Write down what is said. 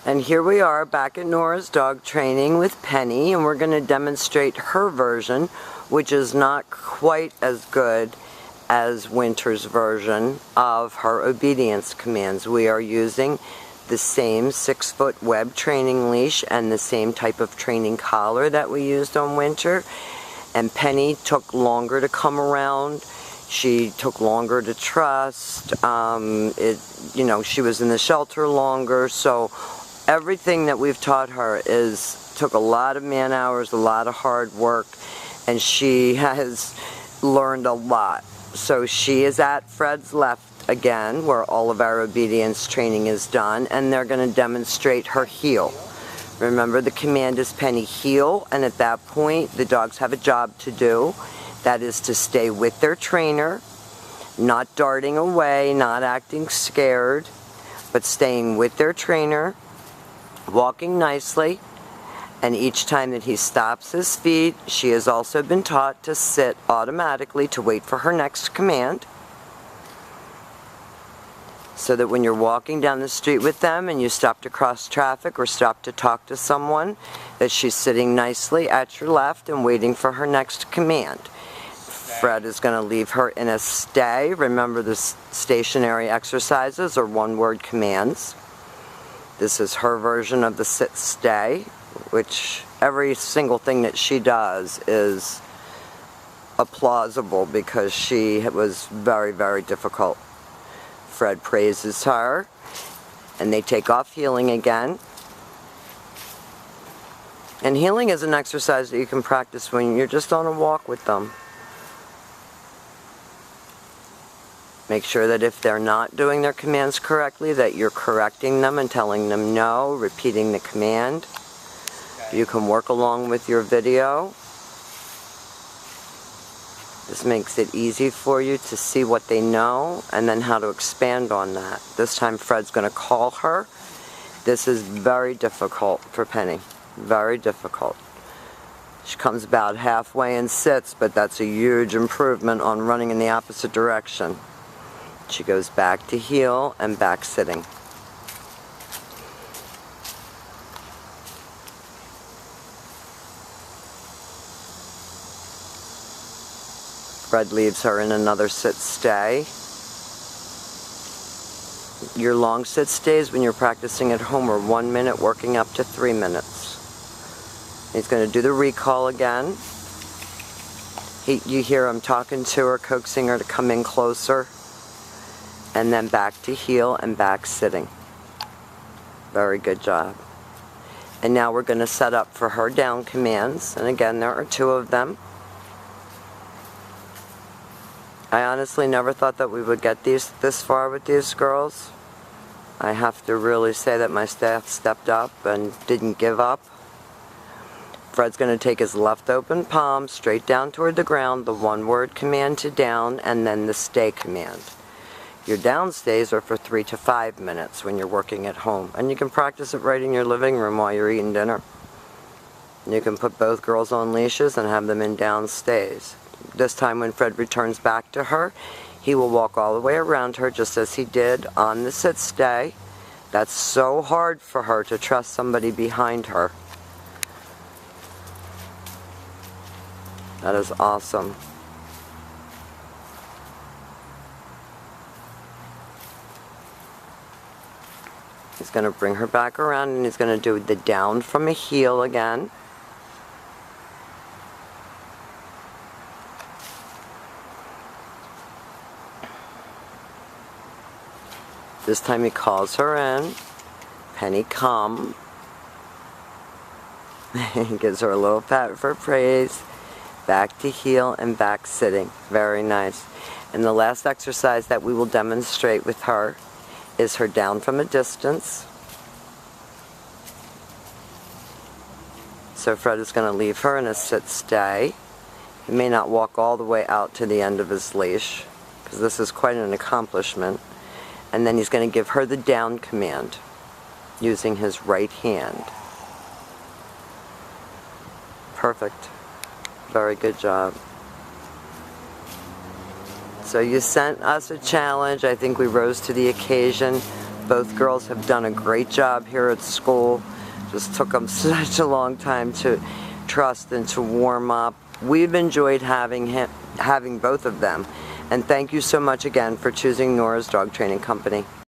And here we are back at Nora's dog training with Penny, and we're going to demonstrate her version, which is not quite as good as Winter's version of her obedience commands. We are using the same 6-foot web training leash and the same type of training collar that we used on Winter. And Penny took longer to come around. She took longer to trust. She was in the shelter longer, so everything that we've taught her took a lot of man hours, a lot of hard work, and she has learned a lot. So she is at Fred's left again, where all of our obedience training is done, and they're going to demonstrate her heel. Remember, the command is Penny heel, and at that point the dogs have a job to do. That is to stay with their trainer, not darting away, not acting scared, but staying with their trainer, walking nicely, and each time that he stops his feet, she has also been taught to sit automatically to wait for her next command, so that when you're walking down the street with them and you stop to cross traffic or stop to talk to someone, that she's sitting nicely at your left and waiting for her next command. Fred is going to leave her in a stay. Remember, the stationary exercises are one-word commands. This is her version of the sit-stay, which every single thing that she does is applausible because she was very, very difficult. Fred praises her, and they take off heeling again. And heeling is an exercise that you can practice when you're just on a walk with them. Make sure that if they're not doing their commands correctly, that you're correcting them and telling them no, repeating the command. You can work along with your video. This makes it easy for you to see what they know and then how to expand on that. This time Fred's going to call her. This is very difficult for Penny. Very difficult. She comes about halfway and sits, but that's a huge improvement on running in the opposite direction. She goes back to heel and back sitting. Fred leaves her in another sit-stay. Your long sit-stays when you're practicing at home are 1 minute, working up to 3 minutes. He's going to do the recall again. You hear him talking to her, coaxing her to come in closer. And then back to heel and back sitting. Very good job. And now we're going to set up for her down commands. And again, there are 2 of them. I honestly never thought that we would get this far with these girls. I have to really say that my staff stepped up and didn't give up. Fred's going to take his left open palm straight down toward the ground, the one-word command to down, and then the stay command. Your down stays are for 3 to 5 minutes when you're working at home. And you can practice it right in your living room while you're eating dinner. You can put both girls on leashes and have them in down stays. This time when Fred returns back to her, he will walk all the way around her just as he did on the sit-stay. That's so hard for her to trust somebody behind her. That is awesome. He's going to bring her back around and he's going to do the down from a heel again. This time he calls her in. Penny, come. He gives her a little pat for praise. Back to heel and back sitting. Very nice. And the last exercise that we will demonstrate with her is her down from a distance. So Fred is going to leave her in a sit-stay. He may not walk all the way out to the end of his leash, because this is quite an accomplishment. And then he's going to give her the down command using his right hand. Perfect. Very good job. So you sent us a challenge. I think we rose to the occasion, Both girls have done a great job here at school. Just took them such a long time to trust and to warm up. We've enjoyed having both of them. And thank you so much again for choosing Nora's Dog Training Company.